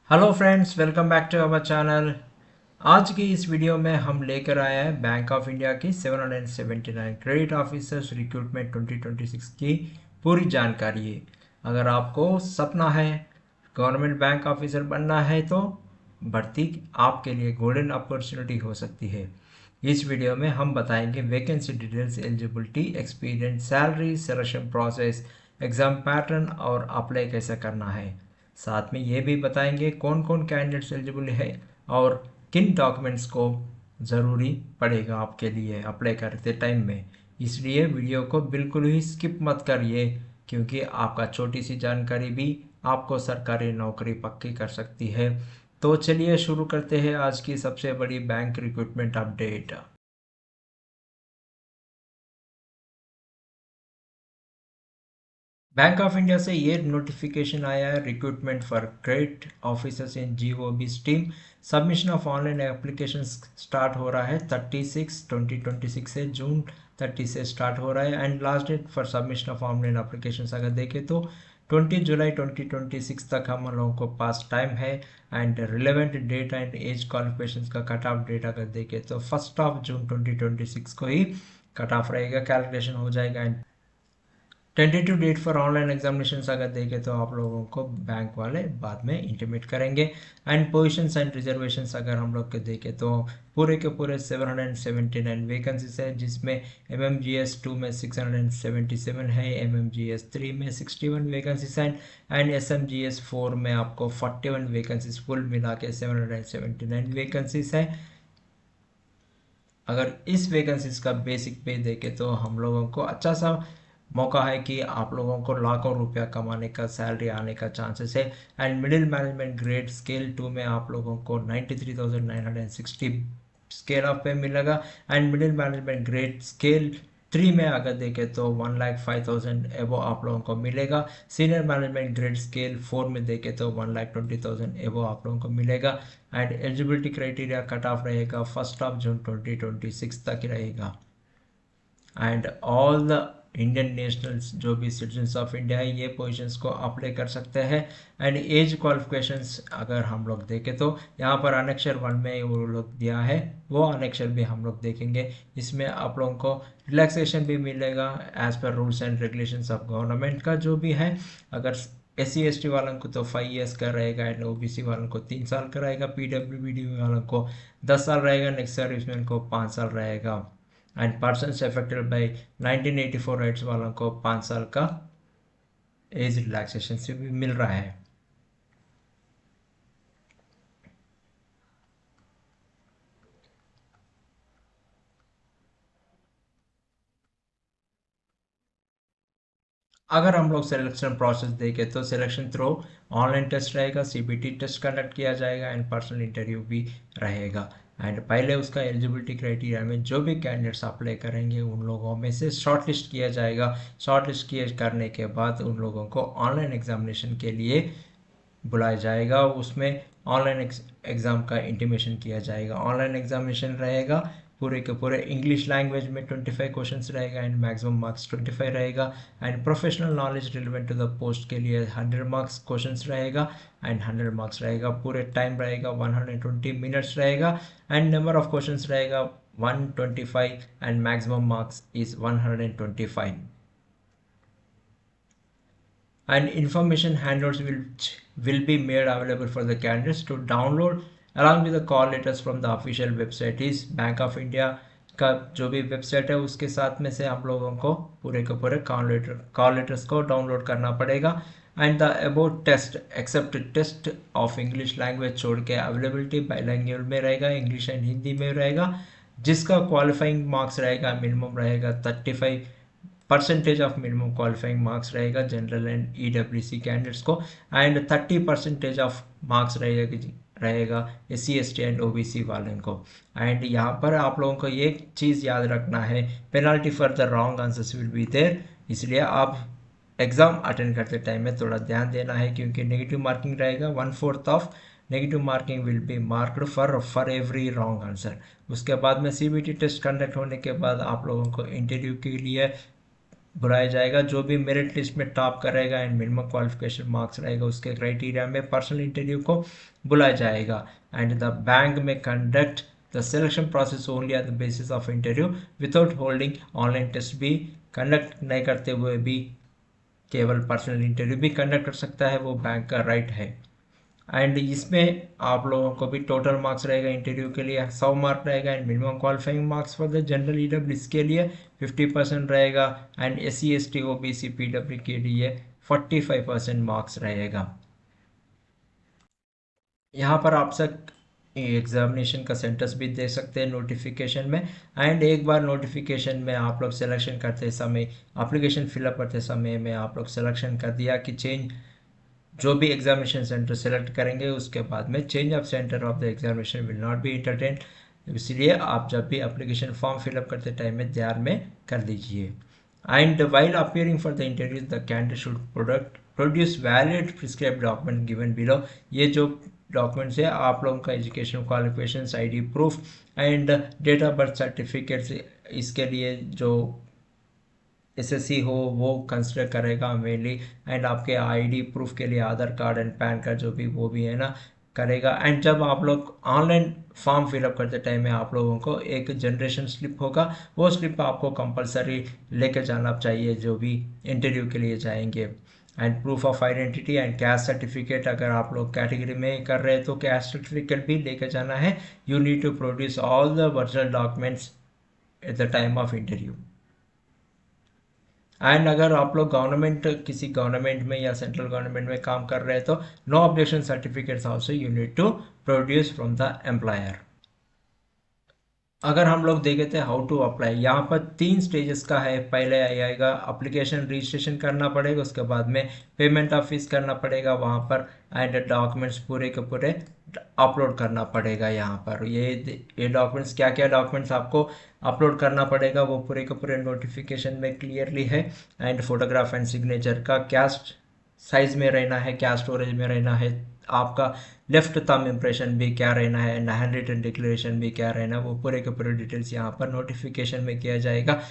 Hello friends, welcome back to our channel. आज की इस वीडियो में हम लेकर आए हैं बैंक ऑफ इंडिया की 779 क्रेडिट ऑफिसर्स रिक्रूटमेंट 2026 की पूरी जानकारी है। अगर आपको सपना है गवर्नमेंट बैंक ऑफिसर बनना है तो भर्ती आपके लिए गोल्डन अपॉर्चुनिटी हो सकती है। इस वीडियो में हम बताएंगे vacancy details, eligibility, experience, salary, selection process, exam pattern और अप्लाई कैसे करना है। साथ में ये भी बताएंगे कौन कौन कैंडिडेट्स एलिजिबल है और किन डॉक्यूमेंट्स को ज़रूरी पड़ेगा आपके लिए अप्लाई करते टाइम में। इसलिए वीडियो को बिल्कुल ही स्किप मत करिए, क्योंकि आपका छोटी सी जानकारी भी आपको सरकारी नौकरी पक्की कर सकती है। तो चलिए शुरू करते हैं आज की सबसे बड़ी bank recruitment update. Bank of India से ये नोटिफिकेशन आया है, recruitment for credit officers in GOB stream. Submission of online application start हो रहा है 30/6/2026 से, जून 30 से स्टार्ट हो रहा है। And last date for submission of online application अगर देखें तो 20 जुलाई 2026 तक हम लोगों को पास टाइम है। And relevant date and age qualification का कट ऑफ डेट अगर देखें तो 1 जून 2026 को ही कट ऑफ रहेगा, कैलकुलेशन हो जाएगा। And tentative date for online examination अगर देखें तो आप लोगों को बैंक वाले बाद में इंटीमेट करेंगे। एंड पोजीशंस एंड रिजर्वेशंस अगर हम लोग के देखें तो पूरे के पूरे 779 वैकेंसीज है, जिसमें MMGS 2 में 677 है, MMGS 3 में 61 वैकेंसीज हैं एंड SMGS 4 में आपको 41 वैकेंसीज, फुल मिला के 779 वैकेंसीज है। अगर इस वैकेंसीज का बेसिक पे देखें तो हम लोगों को अच्छा सा मौका है कि आप लोगों को लाखों रुपया कमाने का, सैलरी आने का चांसेस है। And middle management grade scale 2 में आप लोगों को 93,960 स्केल ऑफ पे मिलेगा। And middle management grade scale 3 में अगर देखें तो 1,05,000 एबो आप लोगों को मिलेगा। सीनियर मैनेजमेंट ग्रेड स्केल 4 में देखें तो 1,20,000 एबो आप लोगों को मिलेगा। And eligibility criteria cut off रहेगा 1 जून 2026 तक रहेगा। And all the Indian nationals जो भी सिटीजन्स ऑफ इंडिया है ये पोजीशंस को अप्लाई कर सकते हैं। एंड एज क्वालिफिकेशंस अगर हम लोग देखें तो यहाँ पर अनेक्षर 1 में वो लोग दिया है, वो अनेक्षर भी हम लोग देखेंगे। इसमें आप लोगों को रिलैक्सेशन भी मिलेगा एज पर rules and regulations of government का जो भी है। अगर SC ST वालों को तो 5 ईयर्स का रहेगा एंड OBC वालों को 3 साल का रहेगा, PWBD वालों को 10 साल रहेगा, नेक्स्ट सर्विसमैन को 5 साल रहेगा। And persons affected by 1984 rights वालों को 5 साल का एज रिलैक्सेशन से भी मिल रहा है। अगर हम लोग सिलेक्शन प्रोसेस देखें तो सिलेक्शन थ्रू ऑनलाइन टेस्ट रहेगा, CBT टेस्ट कंडक्ट किया जाएगा एंड पर्सनल इंटरव्यू भी रहेगा। एंड पहले उसका एलिजिबिलिटी क्राइटेरिया में जो भी कैंडिडेट्स अप्लाई करेंगे उन लोगों में से शॉर्टलिस्ट किया जाएगा। शॉर्टलिस्ट किए करने के बाद उन लोगों को ऑनलाइन एग्जामिनेशन के लिए बुलाया जाएगा। उसमें ऑनलाइन एग्ज़ाम का इंटीमेशन किया जाएगा। ऑनलाइन एग्जामिनेशन रहेगा, पूरे के पूरे इंग्लिश लैंग्वेज में 25 क्वेश्चंस रहेगा एंड मैक्सिमम मार्क्स 25 रहेगा। And professional knowledge relevant to the post के लिए 100 मार्क्स क्वेश्चंस रहेगा एंड 100 मार्क्स रहेगा। पूरे टाइम रहेगा 120 मिनट्स रहेगा एंड नंबर ऑफ क्वेश्चंस रहेगा 125 and maximum marks is 125। And information handouts will be made available for the candidates to download along with the call letters from the official website is Bank of India का जो भी website है उसके साथ में से हम लोगों को पूरे के पूरे कॉल लेटर्स को डाउनलोड करना पड़ेगा। And the about test except test of English language छोड़ के अवेलेबिलिटी बाइलैंग्वेज में रहेगा, इंग्लिश एंड हिंदी में रहेगा। जिसका क्वालिफाइंग मार्क्स रहेगा मिनिमम रहेगा 35% ऑफ मिनिमम क्वालिफाइंग मार्क्स रहेगा जनरल एंड EWC कैंडिडेट्स को। एंड 30% ऑफ मार्क्स रहेगा SC ST एंड OBC वाले को। एंड यहाँ पर आप लोगों को ये चीज़ याद रखना है, penalty for the wrong answers will be there. इसलिए आप एग्ज़ाम अटेंड करते टाइम में थोड़ा ध्यान देना है, क्योंकि नेगेटिव मार्किंग रहेगा। 1/4 of negative marking will be marked for every wrong answer. उसके बाद में CBT टेस्ट कंडक्ट होने के बाद आप लोगों को इंटरव्यू के लिए बुलाया जाएगा। जो भी मेरिट लिस्ट में टॉप करेगा एंड मिनिमम क्वालिफिकेशन मार्क्स रहेगा उसके क्राइटेरिया में पर्सनल इंटरव्यू को बुलाया जाएगा। एंड द बैंक में conduct the selection process only on the basis of interview without holding online test भी कंडक्ट नहीं करते हुए भी केवल पर्सनल इंटरव्यू भी कंडक्ट कर सकता है, वो बैंक का राइट है। एंड इसमें आप लोगों को भी टोटल मार्क्स रहेगा इंटरव्यू के लिए 100 मार्क रहेगा and minimum qualifying marks for the general EW इसके लिए 50% रहेगा and SC ST OBC PW के लिए 45% मार्क्स रहेगा। यहाँ पर आप सब एग्जामिनेशन का सेंटर्स भी दे सकते हैं नोटिफिकेशन में। एंड एक बार नोटिफिकेशन में आप लोग सिलेक्शन करते समय, एप्लीकेशन फिलअप करते समय में आप लोग सिलेक्शन कर दिया कि चेंज, जो भी एग्जामिनेशन सेंटर सेलेक्ट करेंगे उसके बाद में change of centre of the examination will not be entertain. इसलिए आप जब भी एप्लीकेशन फॉर्म फिलअप करते टाइम में ध्यान में कर लीजिए। And while appearing for the interviews the candidate should produce valid prescribed document given below. ये जो डॉक्यूमेंट्स है आप लोगों का education qualification, ID proof and date of birth certificates, इसके लिए जो SSC हो वो कंसिडर करेगा मेनली। एंड आपके ID प्रूफ के लिए आधार कार्ड एंड पैन कार्ड जो भी वो भी है ना करेगा। एंड जब आप लोग ऑनलाइन फॉर्म फिलअप करते टाइम में आप लोगों को एक जनरेशन स्लिप होगा, वो स्लिप आपको कंपलसरी लेकर जाना चाहिए जो भी इंटरव्यू के लिए जाएंगे। And proof of identity and caste certificate, अगर आप लोग कैटेगरी में कर रहे हैं तो कैस्ट सर्टिफिकेट भी लेकर जाना है। You need to produce all the original documents at the time of interview. And अगर आप लोग गवर्नमेंट, किसी गवर्नमेंट में या सेंट्रल गवर्नमेंट में काम कर रहे हैं तो no objection certificates also you need to produce from the employer. अगर हम लोग देखे थे हाउ टू अप्लाई, यहाँ पर 3 स्टेजेस का है। पहले आएगा एप्लीकेशन रजिस्ट्रेशन करना पड़ेगा, उसके बाद में पेमेंट ऑफ फीस करना पड़ेगा वहाँ पर, एंड डॉक्यूमेंट्स पूरे के पूरे अपलोड करना पड़ेगा। यहाँ पर ये डॉक्यूमेंट्स, क्या क्या डॉक्यूमेंट्स आपको अपलोड करना पड़ेगा वो पूरे के पूरे नोटिफिकेशन में क्लियरली है। एंड फोटोग्राफ एंड सिग्नेचर का क्या साइज में रहना है, क्या स्टोरेज में रहना है, आपका लेफ्ट थंब इम्प्रेशन भी क्या रहना है, हैंड रिटन डिक्लेरेशन भी क्या रहना है, वो पूरे के पूरे डिटेल्स यहाँ पर नोटिफिकेशन में किया जाएगा।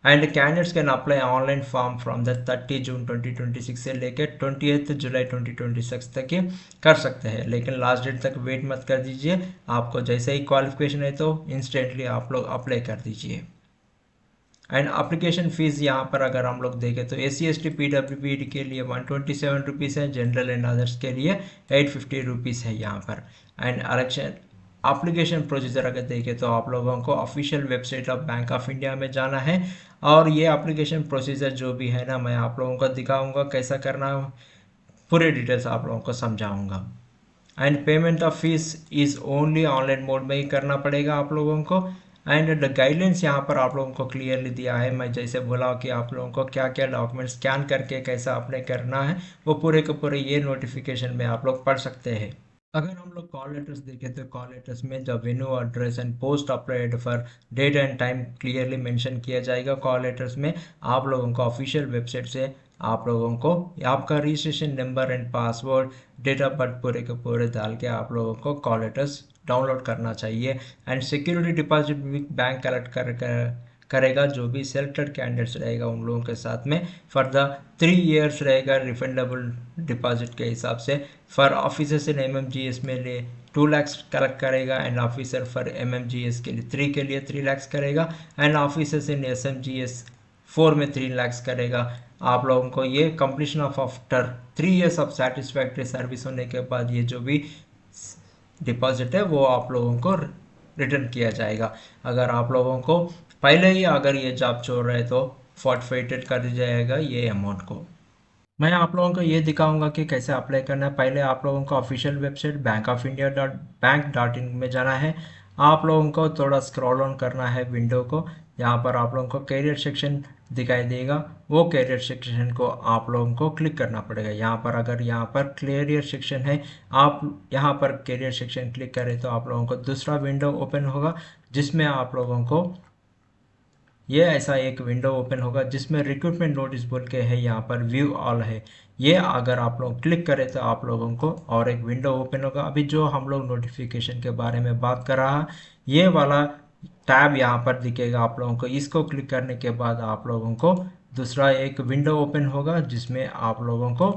And candidates can apply online form from the 30 जून 2026 से लेकर 28 जुलाई 2026 तक ये कर सकते हैं, लेकिन लास्ट डेट तक वेट मत कर दीजिए। आपको जैसे ही क्वालिफिकेशन है तो इंस्टेंटली आप लोग अप्लाई कर दीजिए। एंड अप्लीकेशन फीस यहाँ पर अगर हम लोग देखें तो SC ST PWD के लिए 127 रुपीज़ है, जनरल एंड अदर्स के लिए 850 रुपीज़ है यहाँ पर। एंड इलेक्शन एप्लीकेशन प्रोसीजर अगर देखें तो आप लोगों को official website of bank of India में जाना है, और ये एप्लीकेशन प्रोसीजर जो भी है ना मैं आप लोगों को दिखाऊंगा कैसा करना, पूरे डिटेल्स आप लोगों को समझाऊंगा। And payment of fees is only online mode में ही करना पड़ेगा आप लोगों को। एंड द गाइडलाइंस यहाँ पर आप लोगों को क्लियरली दिया है। मैं जैसे बोला कि आप लोगों को क्या क्या डॉक्यूमेंट स्कैन करके कैसा अप्लाई करना है वो पूरे के पूरे ये नोटिफिकेशन में आप लोग पढ़ सकते हैं। अगर हम लोग कॉल लेटर्स देखें तो कॉल लेटर्स में the venue address and post applied for date and time clearly mention किया जाएगा। कॉल लेटर्स में आप लोगों को ऑफिशियल वेबसाइट से आप लोगों को आपका registration number and password, date of birth पूरे के पूरे डाल के आप लोगों को कॉल लेटर्स डाउनलोड करना चाहिए। एंड सिक्योरिटी डिपॉजिट भी बैंक कलेक्ट करेगा जो भी सेलेक्टेड कैंडिडेट्स रहेगा उन लोगों के साथ में फॉर द 3 इयर्स रहेगा रिफंडेबल डिपॉजिट के हिसाब से। फॉर ऑफिसर्स इन MMGS में लिए 2 lakhs कलेक्ट करेगा, एंड ऑफिसर फॉर MMGS के लिए 3 के लिए 3 lakhs करेगा, एंड ऑफिसर्स इन SMGS 4 में 3 lakhs करेगा। आप लोगों को ये completion of after 3 years of satisfactory service होने के बाद ये जो भी डिपॉजिट है वो आप लोगों को रिटर्न किया जाएगा। अगर आप लोगों को पहले ही अगर ये जॉब छोड़ रहे तो फोर्टफेटेड कर दिया जाएगा ये अमाउंट को। मैं आप लोगों को ये दिखाऊंगा कि कैसे अप्लाई करना है। पहले आप लोगों को ऑफिशियल वेबसाइट bankofindia.bank.in में जाना है। आप लोगों को थोड़ा स्क्रॉल ऑन करना है विंडो को, यहाँ पर आप लोगों को कैरियर सेक्शन दिखाई देगा, वो कैरियर सेक्शन को आप लोगों को क्लिक करना पड़ेगा। यहाँ पर अगर यहाँ पर कैरियर सेक्शन है, आप यहाँ पर कैरियर सेक्शन क्लिक करें तो आप लोगों को दूसरा विंडो ओपन होगा जिसमें आप लोगों को ये ऐसा एक विंडो ओपन होगा जिसमें रिक्रूटमेंट नोटिस बोल के है, यहाँ पर व्यू ऑल है। ये अगर आप लोग क्लिक करें तो आप लोगों को और एक विंडो ओपन होगा। अभी जो हम लोग नोटिफिकेशन के बारे में बात कर रहा, ये वाला टैब यहाँ पर दिखेगा आप लोगों को। इसको क्लिक करने के बाद आप लोगों को दूसरा एक विंडो ओपन होगा जिसमें आप लोगों को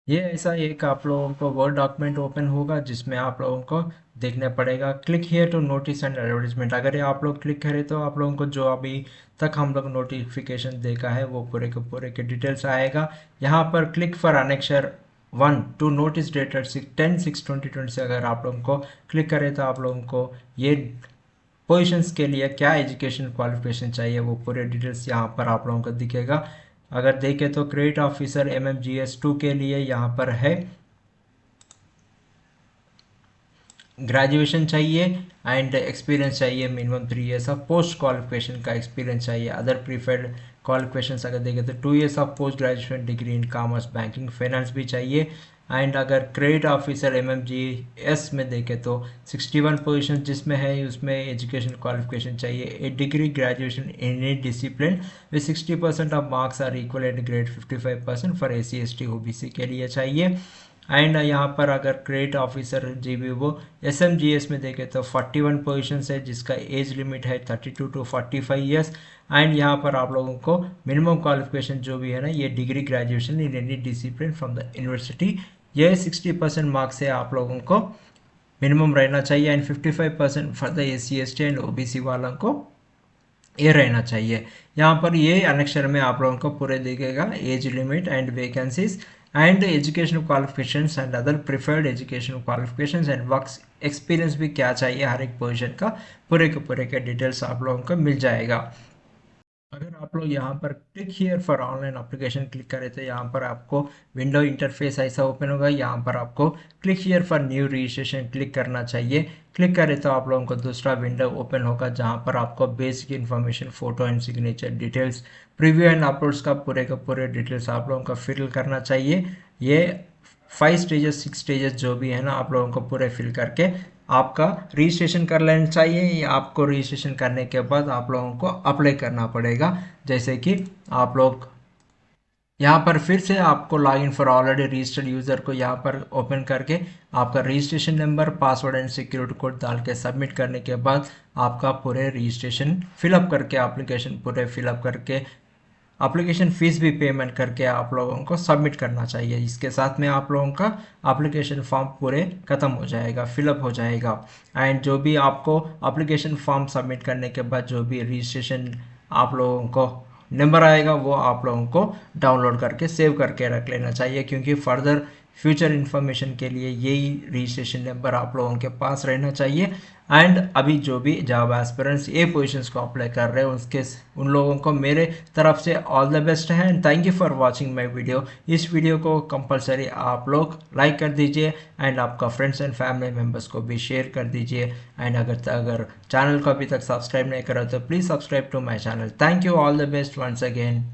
ये ऐसा एक आप लोगों को वर्ड डॉक्यूमेंट ओपन होगा जिसमें आप लोगों को देखना पड़ेगा click here to notice and advertisement. अगर ये आप लोग क्लिक करें तो आप लोगों को जो अभी तक हम लोग नोटिफिकेशन देखा है वो पूरे के डिटेल्स आएगा। यहाँ पर click for annexure 1 to notice dated 10/6/2020 से अगर आप लोगों को क्लिक करें तो आप लोगों को ये पोजीशंस के लिए क्या एजुकेशन क्वालिफिकेशन चाहिए वो पूरे डिटेल्स यहाँ पर आप लोगों को दिखेगा। अगर देखें तो क्रेडिट ऑफिसर MMGS2 के लिए यहाँ पर है ग्रेजुएशन चाहिए एंड एक्सपीरियंस चाहिए minimum 3 years of post qualification का एक्सपीरियंस चाहिए। अदर प्रीफर्ड क्वालिफिकेशंस अगर देखें तो 2 years of post graduation degree in commerce banking finance भी चाहिए। एंड अगर क्रेडिट ऑफिसर MMGS में देखें तो 61 पोजीशन जिसमें है उसमें एजुकेशन क्वालिफिकेशन चाहिए a degree graduation in any discipline with 60% of marks or equivalent grade 55% for SC ST OBC के लिए चाहिए। एंड यहाँ पर अगर क्रेडिट ऑफिसर GB वो SMGS में देखें तो 41 पोजीशन है जिसका एज लिमिट है 32 to 45 ईयर्स। एंड यहाँ पर आप लोगों को मिनिमम क्वालिफिकेशन जो भी है ना ये degree graduation in any discipline from the university ये 60% मार्क्स से आप लोगों को मिनिमम रहना चाहिए and 55% for the SC ST and OBC वालों को ये रहना चाहिए। यहाँ पर ये अनेक्शर में आप लोगों को पूरे दिखेगा age limit and vacancies and education qualifications and other preferred education qualifications and work experience भी क्या चाहिए हर एक पोजीशन का पूरे के डिटेल्स आप लोगों को मिल जाएगा। अगर आप लोग यहाँ पर click here for online application click करें तो यहाँ पर आपको विंडो इंटरफेस ऐसा ओपन होगा। यहाँ पर आपको click here for new registration click करना चाहिए। क्लिक करें तो आप लोगों को दूसरा विंडो ओपन होगा जहाँ पर आपको basic information photo and signature details preview and uploads का पूरे डिटेल्स आप लोगों को फिल करना चाहिए। ये 5 स्टेजेस 6 स्टेजेस जो भी है ना आप लोगों को पूरे फिल करके आपका रजिस्ट्रेशन कर लेना चाहिए। या आपको रजिस्ट्रेशन करने के बाद आप लोगों को अप्लाई करना पड़ेगा। जैसे कि आप लोग यहाँ पर फिर से आपको login for already registered user को यहाँ पर ओपन करके आपका registration number password and security code डाल के सबमिट करने के बाद आपका पूरे रजिस्ट्रेशन फिलअप करके एप्लीकेशन पूरे फिलअप करके एप्लीकेशन फ़ीस भी पेमेंट करके आप लोगों को सबमिट करना चाहिए। इसके साथ में आप लोगों का एप्लीकेशन फॉर्म पूरे ख़त्म हो जाएगा फिलअप हो जाएगा। एंड जो भी आपको एप्लीकेशन फॉर्म सबमिट करने के बाद जो भी रजिस्ट्रेशन आप लोगों को नंबर आएगा वो आप लोगों को डाउनलोड करके सेव करके रख लेना चाहिए क्योंकि फर्दर फ्यूचर इन्फॉर्मेशन के लिए यही रजिस्ट्रेशन नंबर आप लोगों के पास रहना चाहिए। एंड अभी जो भी जॉब एस्पिरेंट्स ये पोजीशंस को अप्लाई कर रहे हैं उन लोगों को मेरे तरफ से ऑल द बेस्ट है and thank you for watching my video. इस वीडियो को कंपलसरी आप लोग लाइक कर दीजिए एंड आपका फ्रेंड्स एंड फैमिली मेम्बर्स को भी शेयर कर दीजिए। एंड अगर चैनल को अभी तक सब्सक्राइब नहीं करा तो please subscribe to my channel. Thank you all the best once again.